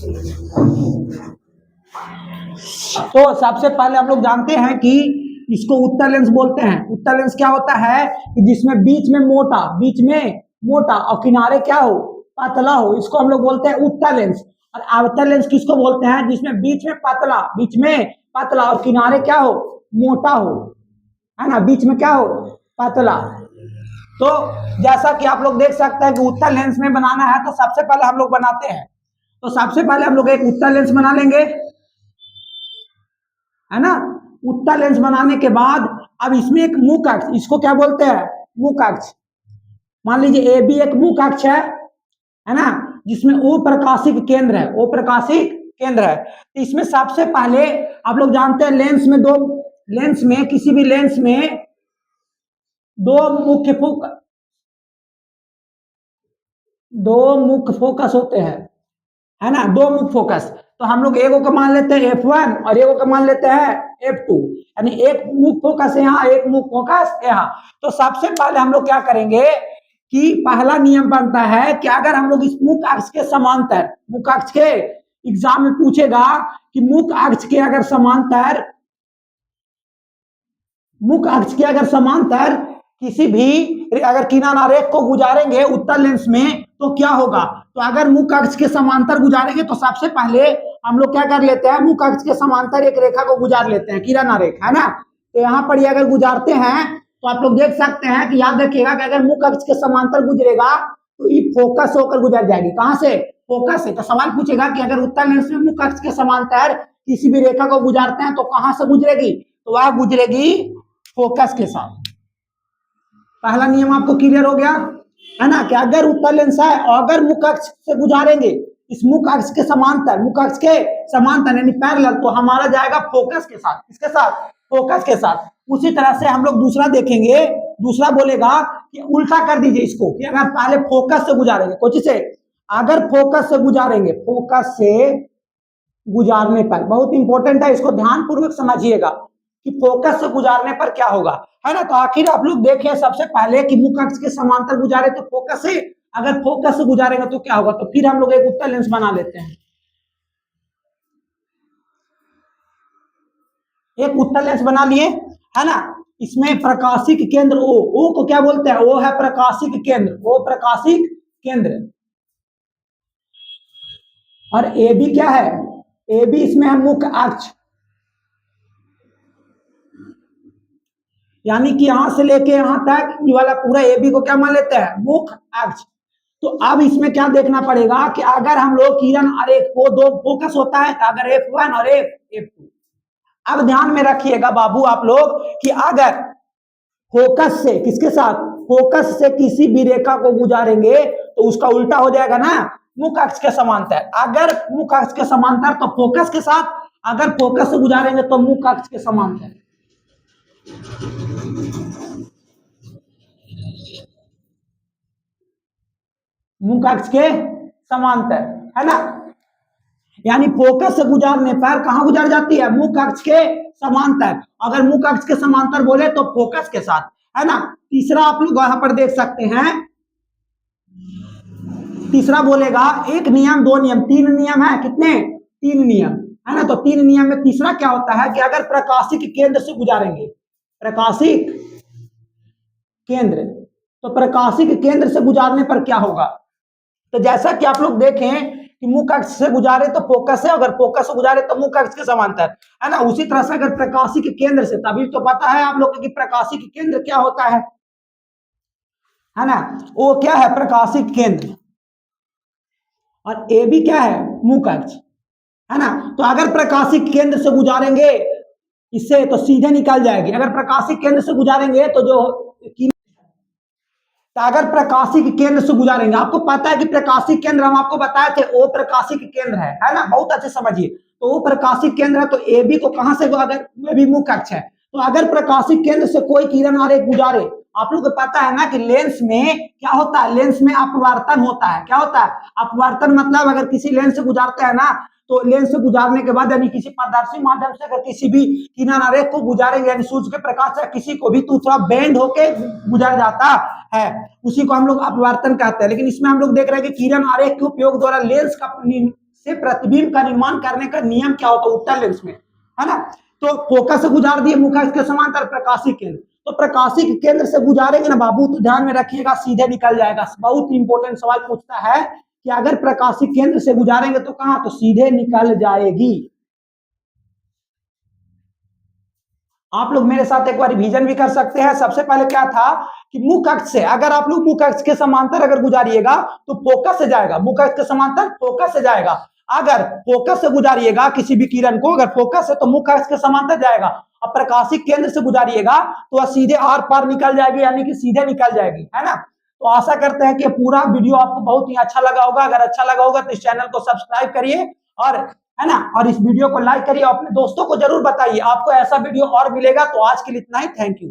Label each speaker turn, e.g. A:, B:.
A: तो सबसे पहले हम लोग जानते हैं कि इसको उत्तल लेंस बोलते हैं। उत्तल लेंस क्या होता है कि जिसमें बीच में मोटा और किनारे क्या हो, पतला हो, इसको हम लोग बोलते हैं उत्तल लेंस। और अवतल लेंस किसको बोलते हैं, जिसमें बीच में पतला और किनारे क्या हो, मोटा हो, है ना, बीच में क्या हो, पतला। तो जैसा कि आप लोग देख सकते हैं कि उत्तल लेंस में बनाना है तो सबसे पहले हम लोग बनाते हैं, तो सबसे पहले हम लोग एक उत्तल लेंस बना लेंगे, है ना। उत्तल लेंस बनाने के बाद अब इसमें एक मुख अक्ष, इसको क्या बोलते हैं, मुख अक्ष। मान लीजिए ए बी एक मुख अक्ष है ना, जिसमें ओ प्रकाशिक केंद्र है, ओ प्रकाशिक केंद्र है। तो इसमें सबसे पहले आप लोग जानते हैं लेंस में किसी भी लेंस में दो मुख्य फोकस होते हैं, है ना, दो मुख्य फोकस। तो हम लोग एगो का मान लेते हैं F1 और एगो का मान लेते हैं F2, यानी एक मुख्य फोकस यहाँ, एक मुख्य फोकस यहाँ। तो सबसे पहले हम लोग क्या करेंगे कि पहला नियम बनता है कि अगर हम लोग इस मुख्य अक्ष के समांतर, मुख्य अक्ष के एग्जाम में पूछेगा कि मुख्य अक्ष के अगर समांतर किसी भी अगर किनारा आरेख को गुजारेंगे उत्तल लेंस में तो क्या होगा। तो अगर मुख्य अक्ष के समांतर गुजारेंगे तो सबसे पहले हम लोग क्या कर लेते हैं, मुख्य अक्ष के समांतर एक रेखा को गुजार लेते हैं, किरण आरेख, है ना। तो यहाँ पर ये अगर गुजारते हैं तो आप लोग देख सकते हैं कि याद रखिएगा कि अगर मुख्य अक्ष के समांतर गुजरेगा तो ये फोकस होकर गुजर जाएगी, कहां से, फोकस से। तो सवाल पूछेगा कि अगर उत्तल लेंस में मुख्य अक्ष के समांतर किसी भी रेखा को गुजारते हैं तो कहां से गुजरेगी, तो वह गुजरेगी फोकस के साथ। पहला नियम आपको क्लियर हो गया, है ना, कि अगर उत्तल लेंस है और अगर मुख्य अक्ष से गुजारेंगे इस मुख्य अक्ष के समांतर यानी पैरेलल, तो हमारा जाएगा फोकस के साथ, किसके साथ, फोकस के साथ। उसी तरह से हम लोग दूसरा देखेंगे, दूसरा बोलेगा कि उल्टा कर दीजिए इसको, कि अगर पहले फोकस से गुजारेंगे, कुछ से अगर फोकस से गुजारेंगे, फोकस से गुजारने पर, बहुत इंपॉर्टेंट है, इसको ध्यान पूर्वक समझिएगा कि फोकस से गुजारने पर क्या होगा, है ना। तो आखिर आप लोग देखें सबसे पहले कि मुख्य अक्ष के समांतर गुजारे तो फोकस से, अगर फोकस से गुजारेंगे तो क्या होगा। तो फिर हम लोग एक उत्तल लेंस बना लेते हैं, एक उत्तल लेंस बना लिए, है ना। इसमें प्रकाशिक केंद्र ओ को क्या बोलते हैं, ओ है प्रकाशिक केंद्र, ओ प्रकाशिक केंद्र। और ए बी क्या है, ए बी इसमें है मुख्य अक्ष, यानी कि यहां से लेके यहां तक ये वाला पूरा ए बी को क्या मान लेते हैं, मुख्य अक्ष। तो अब इसमें क्या देखना पड़ेगा कि अगर हम लोग किरण आरेख को, दो फोकस होता है, तो अगर F1 और F2, अब ध्यान में रखिएगा बाबू आप लोग कि अगर फोकस से, किसके साथ, फोकस से किसी भी रेखा को गुजारेंगे तो उसका उल्टा हो जाएगा ना, मुख्य अक्ष के समांतर। अगर मुख्य अक्ष के समांतर तो फोकस के साथ, अगर फोकस से गुजारेंगे तो मुख्य अक्ष के समांतर। मुख्य अक्ष के समांतर, है ना, यानी फोकस से गुजारने पर कहां गुजार जाती है, मुख्य अक्ष के समांतर। अगर मुख्य अक्ष के समांतर बोले तो फोकस के साथ, है ना। तीसरा आप लोग यहां पर देख सकते हैं, तीसरा बोलेगा एक नियम, दो नियम, तीन नियम है, कितने, तीन नियम, है ना। तो तीन नियम में तीसरा क्या होता है कि अगर प्रकाशिक केंद्र से गुजारेंगे, प्रकाशिक केंद्र, तो प्रकाशिक केंद्र से गुजारने पर क्या होगा। तो जैसा कि आप लोग देखें कि मुख्य अक्ष से गुजारे तो फोकस है, अगर फोकस से गुजारे तो मुख्य अक्ष के समांतर, है ना। उसी तरह से अगर प्रकाशिक केंद्र से, तभी तो पता है आप लोग कि प्रकाशिक केंद्र क्या होता है ना, वो क्या है, प्रकाशिक केंद्र। और ए बी क्या है, मुख्य अक्ष, है ना। तो अगर प्रकाशिक केंद्र से गुजारेंगे इससे तो सीधे निकल जाएगी, अगर प्रकाशिक केंद्र से गुजारेंगे तो जो, तो अगर प्रकाशिक केंद्र से गुजारेंगे, आपको पता है कि प्रकाशिक केंद्र हम आपको बताए थे ओ प्रकाशिक केंद्र है ना, बहुत अच्छे समझिए। तो वो प्रकाशिक केंद्र है, तो ए बी को कहां से, अगर ए बी मुख्य अक्ष है, तो अगर प्रकाशिक केंद्र से कोई किरण आरेख गुजारे, आप लोग को पता है ना कि लेंस में क्या होता है, लेंस में अपवर्तन होता है। क्या होता है, अपवर्तन, मतलब अगर किसी लेंस से गुजारते हैं ना, तो लेंस से गुजारने के बाद यानी किसी पारदर्शी माध्यम से अगर किसी भी किरण आरेख को गुजारेंगे, यानी सूर्य के प्रकाश से किसी को भी, तो थोड़ा बेंड होके गुजर जाता है, उसी को हम लोग अपवर्तन कहते हैं। लेकिन इसमें हम लोग देख रहे हैं कि किरण आरेख के उपयोग द्वारा लेंस का से प्रतिबिंब का निर्माण करने का नियम क्या होता है उत्तल लेंस में, है ना। तो फोकस से गुजार दिए मुख्य अक्ष के समांतर प्रकाशिक केंद्र, तो प्रकाशिक केंद्र से गुजारेंगे ना बाबू, तो ध्यान में रखिएगा सीधे निकल जाएगा। बहुत इंपॉर्टेंट सवाल पूछता है कि अगर प्रकाशिक केंद्र से गुजारेंगे तो कहां, तो सीधे निकल जाएगी। आप लोग मेरे साथ एक बार रिवीजन भी कर सकते हैं। सबसे पहले क्या था कि मुख्य अक्ष से अगर आप लोग मुख्य अक्ष के समांतर अगर गुजारिएगा तो फोकस से जाएगा, मुख्य अक्ष के समांतर फोकस से जाएगा। अगर फोकस से गुजारिएगा किसी भी किरण को, अगर फोकस है तो मुख्य अक्ष के समांतर जाएगा। अब प्रकाशिक केंद्र से गुजारिएगा तो वह सीधे आर पार निकल जाएगी, यानी कि सीधे निकल जाएगी, है ना। तो आशा करते हैं कि पूरा वीडियो आपको बहुत ही अच्छा लगा होगा। अगर अच्छा लगा होगा तो इस चैनल को सब्सक्राइब करिए और, है ना, और इस वीडियो को लाइक करिए, अपने दोस्तों को जरूर बताइए। आपको ऐसा वीडियो और मिलेगा। तो आज के लिए इतना ही, थैंक यू।